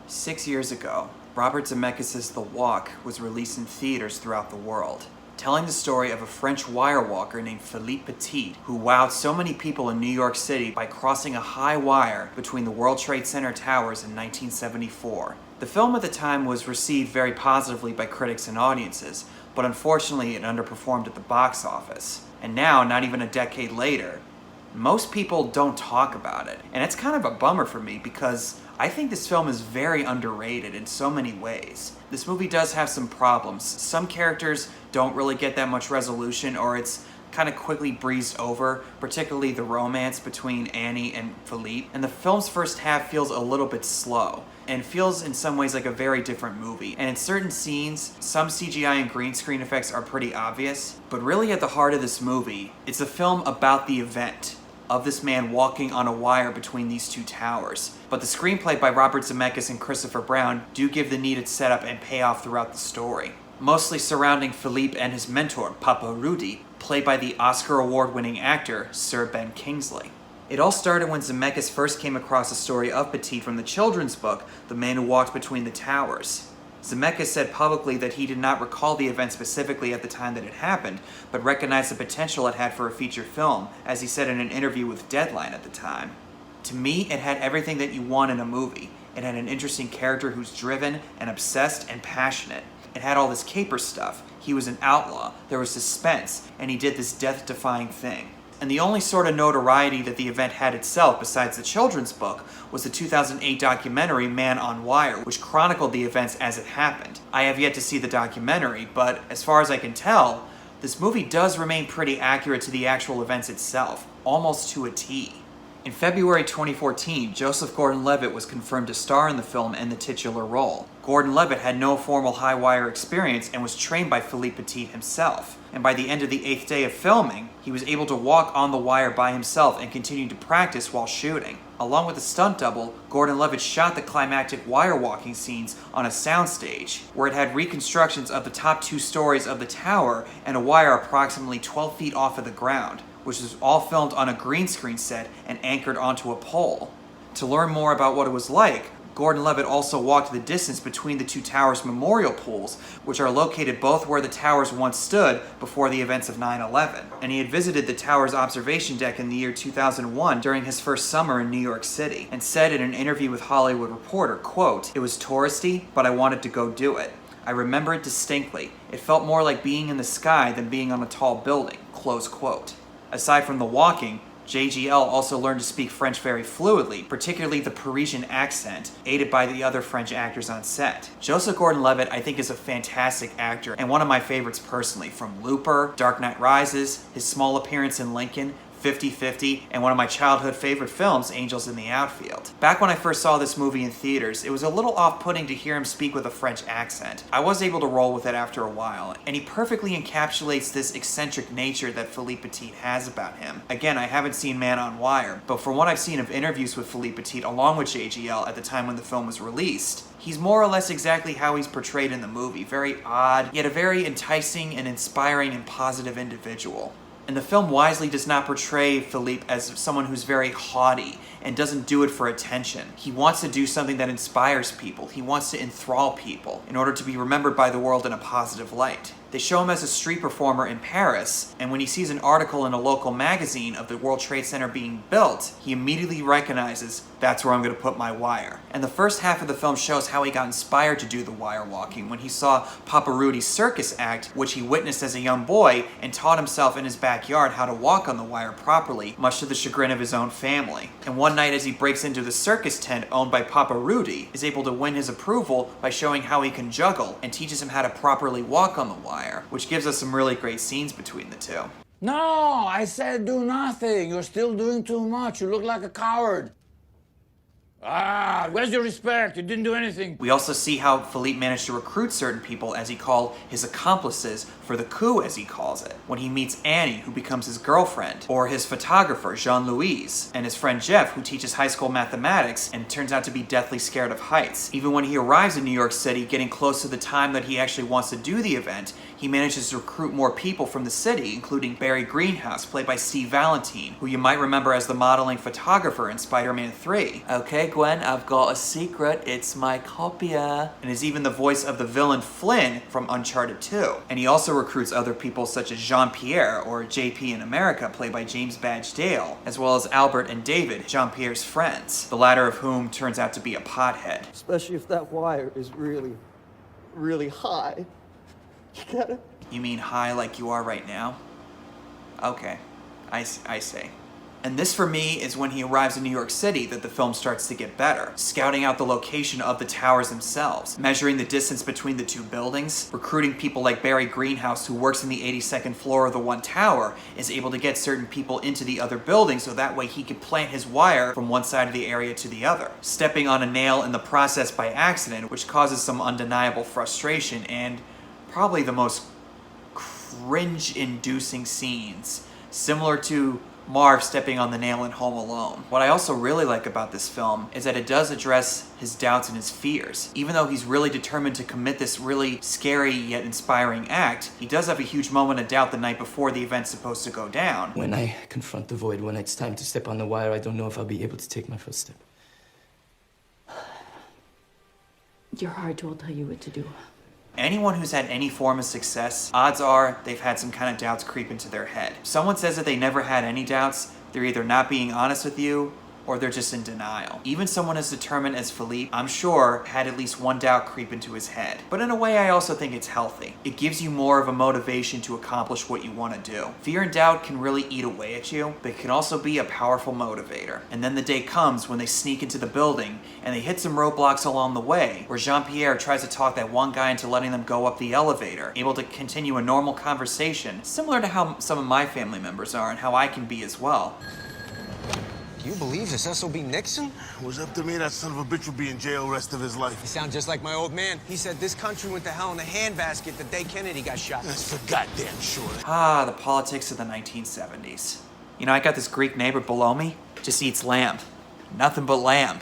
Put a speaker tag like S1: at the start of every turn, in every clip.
S1: 6 years ago, Robert Zemeckis' The Walk was released in theaters throughout the world, telling the story of a French wire walker named Philippe Petit, who wowed so many people in New York City by crossing a high wire between the World Trade Center towers in 1974. The film at the time was received very positively by critics and audiences, but unfortunately it underperformed at the box office. And now, not even a decade later, most people don't talk about it. And it's kind of a bummer for me because I think this film is very underrated in so many ways. This movie does have some problems. Some characters don't really get that much resolution, or it's kind of quickly breezed over, particularly the romance between Annie and Philippe. And the film's first half feels a little bit slow and feels in some ways like a very different movie. And in certain scenes, some CGI and green screen effects are pretty obvious, but really at the heart of this movie, it's a film about the event of this man walking on a wire between these two towers. But the screenplay by Robert Zemeckis and Christopher Brown do give the needed setup and payoff throughout the story, mostly surrounding Philippe and his mentor, Papa Rudy, played by the Oscar award-winning actor Sir Ben Kingsley. It all started when Zemeckis first came across the story of Petit from the children's book, The Man Who Walked Between the Towers. Zemeckis said publicly that he did not recall the event specifically at the time that it happened, but recognized the potential it had for a feature film, as he said in an interview with Deadline at the time. To me, it had everything that you want in a movie. It had an interesting character who's driven and obsessed and passionate. It had all this caper stuff. He was an outlaw, there was suspense, and he did this death-defying thing. And the only sort of notoriety that the event had itself, besides the children's book, was the 2008 documentary Man on Wire, which chronicled the events as it happened. I have yet to see the documentary, but as far as I can tell, this movie does remain pretty accurate to the actual events itself, almost to a T. In February 2014, Joseph Gordon-Levitt was confirmed to star in the film in the titular role. Gordon-Levitt had no formal high-wire experience and was trained by Philippe Petit himself. And by the end of the 8th day of filming, he was able to walk on the wire by himself and continue to practice while shooting. Along with a stunt double, Gordon-Levitt shot the climactic wire walking scenes on a soundstage, where it had reconstructions of the top 2 stories of the tower and a wire approximately 12 feet off of the ground, which was all filmed on a green screen set and anchored onto a pole. To learn more about what it was like, Gordon-Levitt also walked the distance between the 2 towers' memorial pools, which are located both where the towers once stood before the events of 9/11. And he had visited the tower's observation deck in the year 2001 during his first summer in New York City, and said in an interview with Hollywood Reporter, quote, "It was touristy, but I wanted to go do it. I remember it distinctly. It felt more like being in the sky than being on a tall building," close quote. Aside from the walking, JGL also learned to speak French very fluidly, particularly the Parisian accent, aided by the other French actors on set. Joseph Gordon-Levitt, I think, is a fantastic actor and one of my favorites personally, from Looper, Dark Knight Rises, his small appearance in Lincoln, 50/50, and one of my childhood favorite films, Angels in the Outfield. Back when I first saw this movie in theaters, it was a little off-putting to hear him speak with a French accent. I was able to roll with it after a while, and he perfectly encapsulates this eccentric nature that Philippe Petit has about him. Again, I haven't seen Man on Wire, but from what I've seen of interviews with Philippe Petit along with JGL at the time when the film was released, he's more or less exactly how he's portrayed in the movie. Very odd, yet a very enticing and inspiring and positive individual. And the film wisely does not portray Philippe as someone who's very haughty and doesn't do it for attention. He wants to do something that inspires people. He wants to enthrall people in order to be remembered by the world in a positive light. They show him as a street performer in Paris, and when he sees an article in a local magazine of the World Trade Center being built, he immediately recognizes, that's where I'm going to put my wire. And the first half of the film shows how he got inspired to do the wire walking when he saw Papa Rudy's circus act, which he witnessed as a young boy, and taught himself in his backyard how to walk on the wire properly, much to the chagrin of his own family. And one night as he breaks into the circus tent owned by Papa Rudy, is able to win his approval by showing how he can juggle and teaches him how to properly walk on the wire, which gives us some really great scenes between the two.
S2: No, I said do nothing. You're still doing too much. You look like a coward. Where's your respect? You didn't do anything.
S1: We also see how Philippe managed to recruit certain people, as he called his accomplices, for the coup, as he calls it. When he meets Annie, who becomes his girlfriend, or his photographer, Jean-Louise, and his friend Jeff, who teaches high school mathematics and turns out to be deathly scared of heights. Even when he arrives in New York City, getting close to the time that he actually wants to do the event, he he manages to recruit more people from the city, including Barry Greenhouse, played by Steve Valentine, who you might remember as the modeling photographer in Spider-Man 3. Okay, Gwen, I've got a secret. It's my copia. And is even the voice of the villain Flynn from Uncharted 2. And he also recruits other people such as Jean-Pierre, or JP in America, played by James Badge Dale, as well as Albert and David, Jean-Pierre's friends, the latter of whom turns out to be a pothead.
S3: Especially if that wire is really, really high. You get it?
S1: You mean high like you are right now? Okay, I see. And this for me is when he arrives in New York City that the film starts to get better, scouting out the location of the towers themselves, measuring the distance between the two buildings, recruiting people like Barry Greenhouse, who works in the 82nd floor of the one tower, is able to get certain people into the other building so that way he can plant his wire from one side of the area to the other, stepping on a nail in the process by accident, which causes some undeniable frustration and probably the most cringe-inducing scenes, similar to Marv stepping on the nail in Home Alone. What I also really like about this film is that it does address his doubts and his fears. Even though he's really determined to commit this really scary yet inspiring act, he does have a huge moment of doubt the night before the event's supposed to go down.
S4: When I confront the void, when it's time to step on the wire, I don't know if I'll be able to take my first step.
S5: You're hard to tell you what to do.
S1: Anyone who's had any form of success, odds are they've had some kind of doubts creep into their head. If someone says that they never had any doubts, they're either not being honest with you or they're just in denial. Even someone as determined as Philippe, I'm sure, had at least one doubt creep into his head. But in a way, I also think it's healthy. It gives you more of a motivation to accomplish what you want to do. Fear and doubt can really eat away at you, but it can also be a powerful motivator. And then the day comes when they sneak into the building and they hit some roadblocks along the way, where Jean-Pierre tries to talk that one guy into letting them go up the elevator, able to continue a normal conversation, similar to how some of my family members are and how I can be as well.
S6: Do you believe this SOB Nixon?
S7: It was up to me, that son of a bitch would be in jail the rest of his life.
S6: You sound just like my old man. He said this country went to hell in a handbasket the day Kennedy got shot.
S7: That's for goddamn sure.
S1: Ah, the politics of the 1970s. You know, I got this Greek neighbor below me, just eats lamb. Nothing but lamb.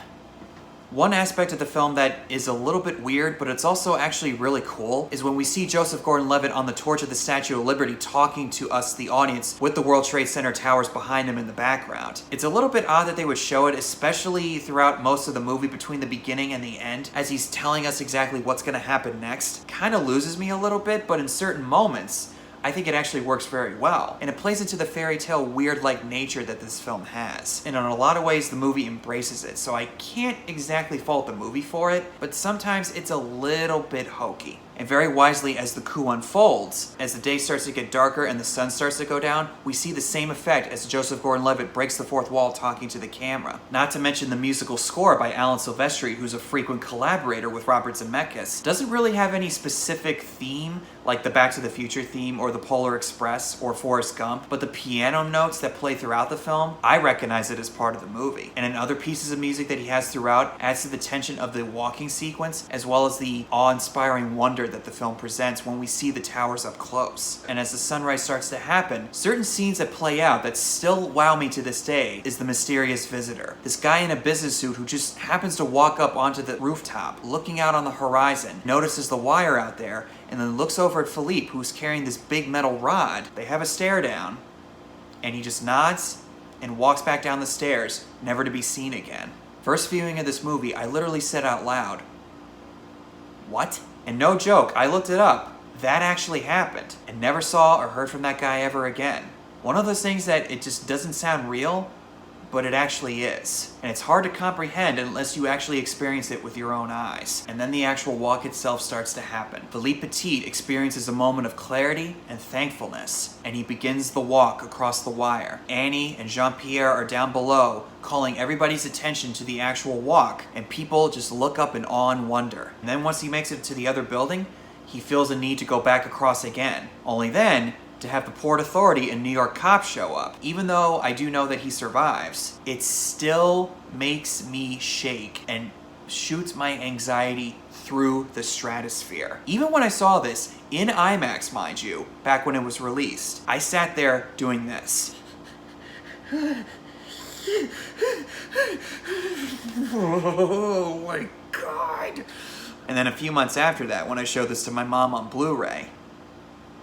S1: One aspect of the film that is a little bit weird, but it's also actually really cool, is when we see Joseph Gordon-Levitt on the torch of the Statue of Liberty talking to us, the audience, with the World Trade Center towers behind him in the background. It's a little bit odd that they would show it, especially throughout most of the movie between the beginning and the end, as he's telling us exactly what's going to happen next. Kind of loses me a little bit, but in certain moments, I think it actually works very well. And it plays into the fairy tale weird-like nature that this film has. And in a lot of ways, the movie embraces it, so I can't exactly fault the movie for it, but sometimes it's a little bit hokey. And very wisely, as the coup unfolds, as the day starts to get darker and the sun starts to go down, we see the same effect as Joseph Gordon-Levitt breaks the fourth wall talking to the camera. Not to mention the musical score by Alan Silvestri, who's a frequent collaborator with Robert Zemeckis. Doesn't really have any specific theme, like the Back to the Future theme or the Polar Express or Forrest Gump, but the piano notes that play throughout the film, I recognize it as part of the movie. And in other pieces of music that he has throughout, adds to the tension of the walking sequence, as well as the awe-inspiring wonder that the film presents when we see the towers up close. And as the sunrise starts to happen, certain scenes that play out that still wow me to this day is the mysterious visitor. This guy in a business suit who just happens to walk up onto the rooftop, looking out on the horizon, notices the wire out there, and then looks over at Philippe, who's carrying this big metal rod. They have a stare down, and he just nods and walks back down the stairs, never to be seen again. First viewing of this movie, I literally said out loud, "What?" And no joke, I looked it up. That actually happened, and never saw or heard from that guy ever again. One of those things that it just doesn't sound real, but it actually is. And it's hard to comprehend unless you actually experience it with your own eyes. And then the actual walk itself starts to happen. Philippe Petit experiences a moment of clarity and thankfulness, and he begins the walk across the wire. Annie and Jean-Pierre are down below, calling everybody's attention to the actual walk, and people just look up in awe and wonder. And then once he makes it to the other building, he feels a need to go back across again. Only then, to have the Port Authority and New York cops show up. Even though I do know that he survives, it still makes me shake and shoots my anxiety through the stratosphere. Even when I saw this, in IMAX mind you, back when it was released, I sat there doing this. Oh my God. And then a few months after that, when I showed this to my mom on Blu-ray,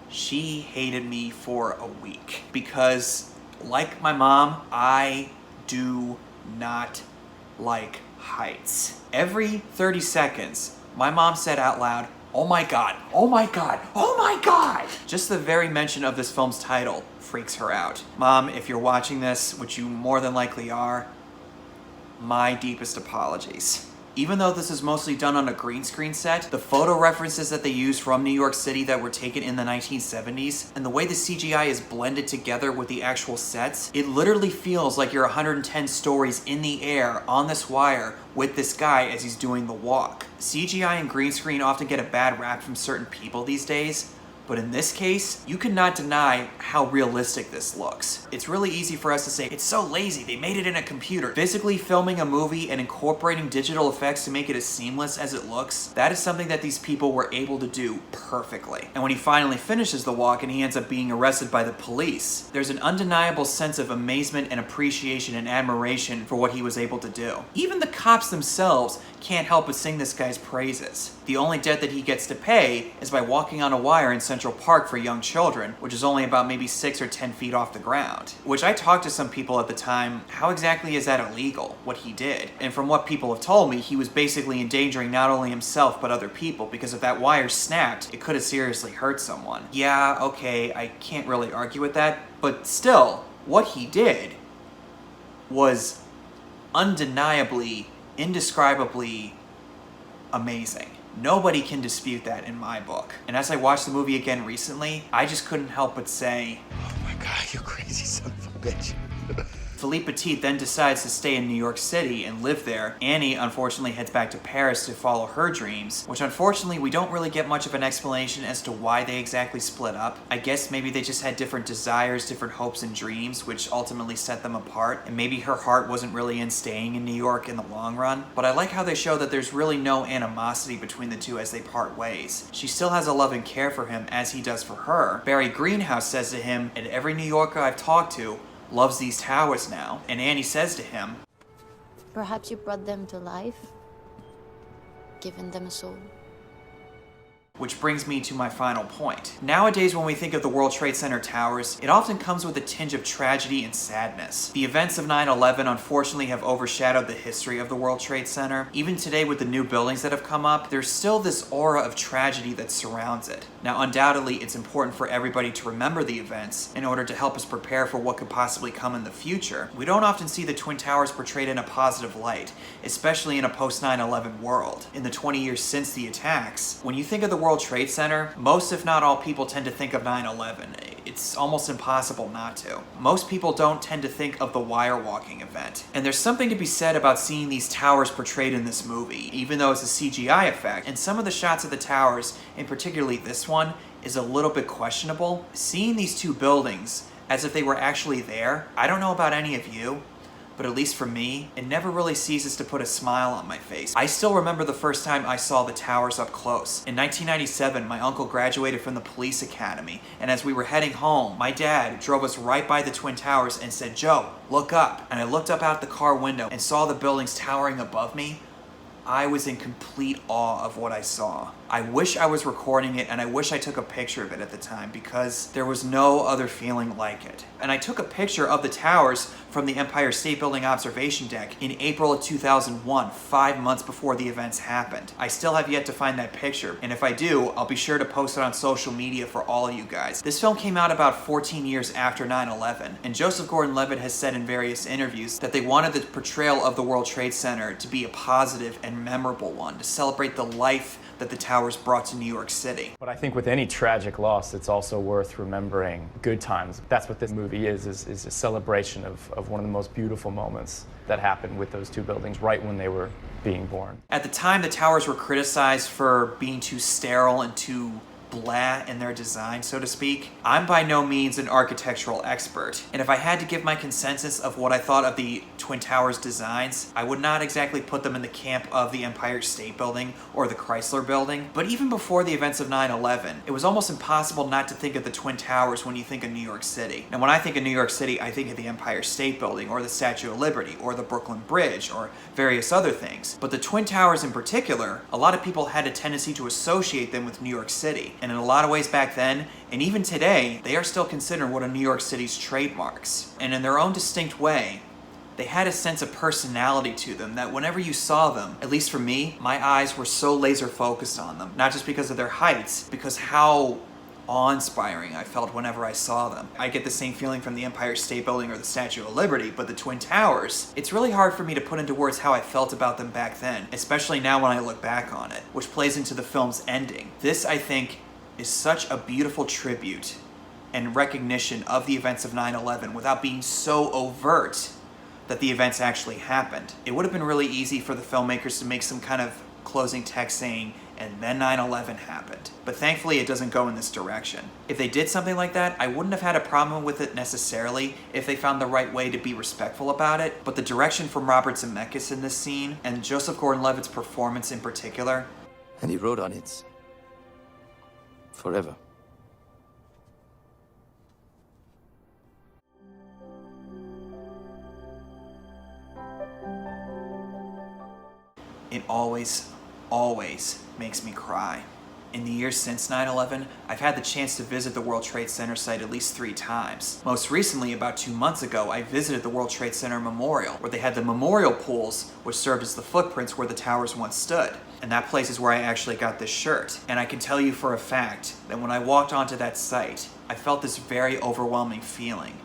S1: she hated me for a week because, like my mom, I do not like heights. Every 30 seconds, my mom said out loud, "Oh my God, oh my God, oh my God!" Just the very mention of this film's title freaks her out. Mom, if you're watching this, which you more than likely are, my deepest apologies. Even though this is mostly done on a green screen set, the photo references that they use from New York City that were taken in the 1970s, and the way the CGI is blended together with the actual sets, it literally feels like you're 110 stories in the air on this wire with this guy as he's doing the walk. CGI and green screen often get a bad rap from certain people these days, but in this case, you cannot deny how realistic this looks. It's really easy for us to say, it's so lazy, they made it in a computer. Physically filming a movie and incorporating digital effects to make it as seamless as it looks, that is something that these people were able to do perfectly. And when he finally finishes the walk and he ends up being arrested by the police, there's an undeniable sense of amazement and appreciation and admiration for what he was able to do. Even the cops themselves can't help but sing this guy's praises. The only debt that he gets to pay is by walking on a wire in Central Park for young children, which is only about maybe 6 or 10 feet off the ground. Which I talked to some people at the time, how exactly is that illegal, what he did? And from what people have told me, he was basically endangering not only himself but other people, because if that wire snapped, it could have seriously hurt someone. Yeah, okay, I can't really argue with that, but still, what he did was undeniably, indescribably amazing. Nobody can dispute that in my book. And as I watched the movie again recently, I just couldn't help but say,
S7: Oh my God, you crazy son of a bitch.
S1: Philippe Petit then decides to stay in New York City and live there. Annie unfortunately heads back to Paris to follow her dreams, which unfortunately we don't really get much of an explanation as to why they exactly split up. I guess maybe they just had different desires, different hopes and dreams, which ultimately set them apart, and maybe her heart wasn't really in staying in New York in the long run. But I like how they show that there's really no animosity between the two as they part ways. She still has a love and care for him as he does for her. Barry Greenhouse says to him, and every New Yorker I've talked to loves these towers now. And Annie says to him,
S8: Perhaps you brought them to life, given them a soul.
S1: Which brings me to my final point. Nowadays, when we think of the World Trade Center towers, it often comes with a tinge of tragedy and sadness. The events of 9/11 unfortunately have overshadowed the history of the World Trade Center. Even today with the new buildings that have come up, there's still this aura of tragedy that surrounds it. Now, undoubtedly, it's important for everybody to remember the events in order to help us prepare for what could possibly come in the future. We don't often see the Twin Towers portrayed in a positive light, especially in a post-9/11 world. In the 20 years since the attacks, when you think of the World Trade Center, most if not all people tend to think of 9/11. It's almost impossible not to. Most people don't tend to think of the wire walking event. And there's something to be said about seeing these towers portrayed in this movie, even though it's a CGI effect. And some of the shots of the towers, and particularly this one, is a little bit questionable. Seeing these two buildings as if they were actually there, I don't know about any of you, but at least for me, it never really ceases to put a smile on my face. I still remember the first time I saw the towers up close. In 1997, my uncle graduated from the police academy, and as we were heading home, my dad drove us right by the Twin Towers and said, "Joe, look up." And I looked up out the car window and saw the buildings towering above me. I was in complete awe of what I saw. I wish I was recording it, and I wish I took a picture of it at the time, because there was no other feeling like it. And I took a picture of the towers from the Empire State Building observation deck in April of 2001, 5 months before the events happened. I still have yet to find that picture, and if I do, I'll be sure to post it on social media for all of you guys. This film came out about 14 years after 9/11, and Joseph Gordon-Levitt has said in various interviews that they wanted the portrayal of the World Trade Center to be a positive and memorable one, to celebrate the life that the towers brought to New York City.
S9: But I think with any tragic loss, it's also worth remembering good times. That's what this movie is a celebration of one of the most beautiful moments that happened with those two buildings right when they were being born.
S1: At the time, the towers were criticized for being too sterile and too blah in their design, so to speak. I'm by no means an architectural expert, and if I had to give my consensus of what I thought of the Twin Towers designs, I would not exactly put them in the camp of the Empire State Building or the Chrysler Building. But even before the events of 9/11, it was almost impossible not to think of the Twin Towers when you think of New York City. And when I think of New York City, I think of the Empire State Building or the Statue of Liberty or the Brooklyn Bridge or various other things. But the Twin Towers in particular, a lot of people had a tendency to associate them with New York City. And in a lot of ways back then, and even today, they are still considered one of New York City's trademarks. And in their own distinct way, they had a sense of personality to them that whenever you saw them, at least for me, my eyes were so laser focused on them. Not just because of their heights, because how awe-inspiring I felt whenever I saw them. I get the same feeling from the Empire State Building or the Statue of Liberty, but the Twin Towers, it's really hard for me to put into words how I felt about them back then, especially now when I look back on it, which plays into the film's ending. This, I think, is such a beautiful tribute and recognition of the events of 9/11 without being so overt that the events actually happened. It would have been really easy for the filmmakers to make some kind of closing text saying, and then 9/11 happened. But thankfully it doesn't go in this direction. If they did something like that, I wouldn't have had a problem with it necessarily if they found the right way to be respectful about it, but the direction from Robert Zemeckis in this scene, and Joseph Gordon-Levitt's performance in particular.
S4: And he wrote on it, forever.
S1: It always makes me cry. In the years since 9/11, I've had the chance to visit the World Trade Center site at least 3 times. Most recently, about 2 months ago, I visited the World Trade Center Memorial, where they had the memorial pools, which served as the footprints where the towers once stood. And that place is where I actually got this shirt. And I can tell you for a fact that when I walked onto that site, I felt this very overwhelming feeling,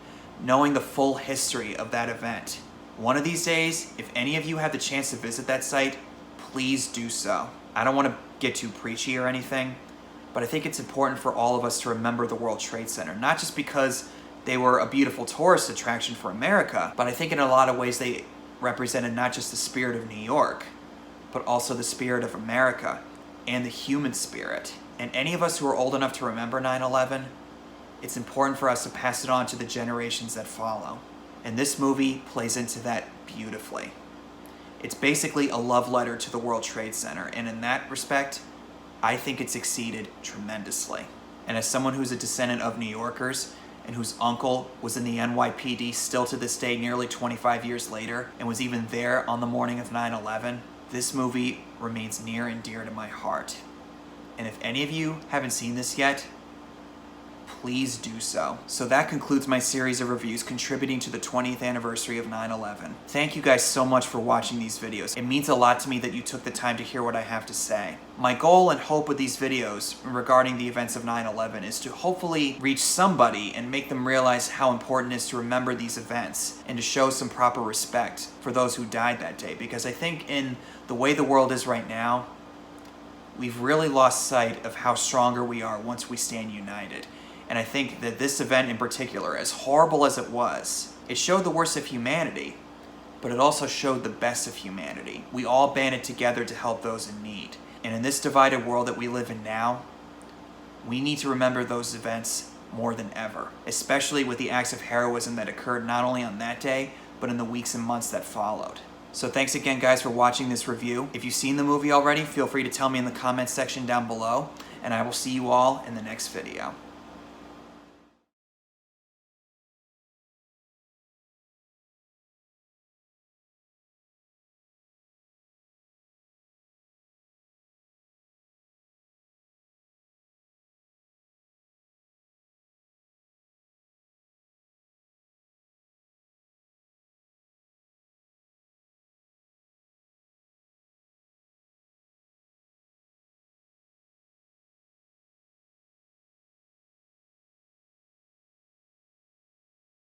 S1: knowing the full history of that event. One of these days, if any of you have the chance to visit that site, please do so. I don't want to get too preachy or anything, but I think it's important for all of us to remember the World Trade Center, not just because they were a beautiful tourist attraction for America, but I think in a lot of ways they represented not just the spirit of New York, but also the spirit of America and the human spirit. And any of us who are old enough to remember 9/11, it's important for us to pass it on to the generations that follow. And this movie plays into that beautifully. It's basically a love letter to the World Trade Center, and in that respect, I think it succeeded tremendously. And as someone who's a descendant of New Yorkers, and whose uncle was in the NYPD still to this day nearly 25 years later, and was even there on the morning of 9/11, this movie remains near and dear to my heart. And if any of you haven't seen this yet, please do so. So that concludes my series of reviews contributing to the 20th anniversary of 9/11. Thank you guys so much for watching these videos. It means a lot to me that you took the time to hear what I have to say. My goal and hope with these videos regarding the events of 9/11 is to hopefully reach somebody and make them realize how important it is to remember these events and to show some proper respect for those who died that day. Because I think in the way the world is right now, we've really lost sight of how stronger we are once we stand united. And I think that this event in particular, as horrible as it was, it showed the worst of humanity, but it also showed the best of humanity. We all banded together to help those in need. And in this divided world that we live in now, we need to remember those events more than ever, especially with the acts of heroism that occurred not only on that day, but in the weeks and months that followed. So thanks again, guys, for watching this review. If you've seen the movie already, feel free to tell me in the comments section down below, and I will see you all in the next video.